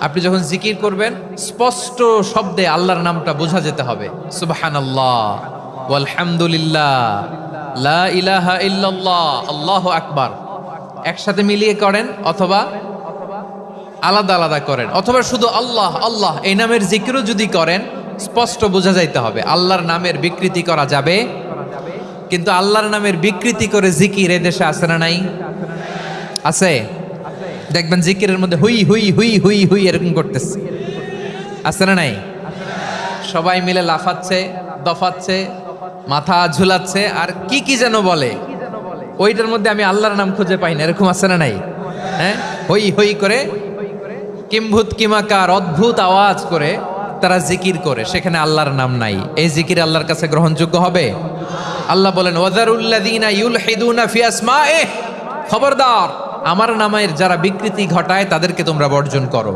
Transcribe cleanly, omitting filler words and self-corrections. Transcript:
আপনি যখন জিকির করবেন স্পষ্ট শব্দে আল্লাহর নামটা বোঝা যেতে হবে। সুবহানাল্লাহ, ওয়ালহামদুলিল্লাহ, লা ইলাহা ইল্লাল্লাহ, আল্লাহু আকবার। একসাথে মিলিয়ে করেন অথবা আলাদা আলাদা করেন, অথবা শুধু আল্লাহ আল্লাহ এই নামের জিকিরও যদি করেন স্পষ্ট বোঝা যাইতে হবে। আল্লাহর নামের বিকৃতি করা যাবে, কিন্তু আল্লাহর নামের বিকৃতি করে জিকির এ দেশে আছে না নাই? আছে। দেখবেন জিকিরের মধ্যে হুই হুই হুই হুই হুই এরকম করতেছে, আছে না নাই? সবাই মিলে লাফাচ্ছে, দফাচ্ছে, মাথা ঝুলাচ্ছে, আর কি কি যেন বলে, ওইটার মধ্যে আমি আল্লাহর নাম খুঁজে পাই না, এরকম আছে না নাই? হ্যাঁ, হই হই করে কিম্ভূত কিমাকার অদ্ভুত আওয়াজ করে তারা জিকির করে, সেখানে আল্লাহর নাম নাই। এই জিকির আল্লাহর কাছে গ্রহণযোগ্য হবে? আল্লাহ বলেন ওয়াযারুল্লাযীনা ইউলহিদুনা ফি আসমাইহি, খবরদার আমার নামের যারা বিকৃতি ঘটায় তাদেরকে তোমরা বর্জন করো।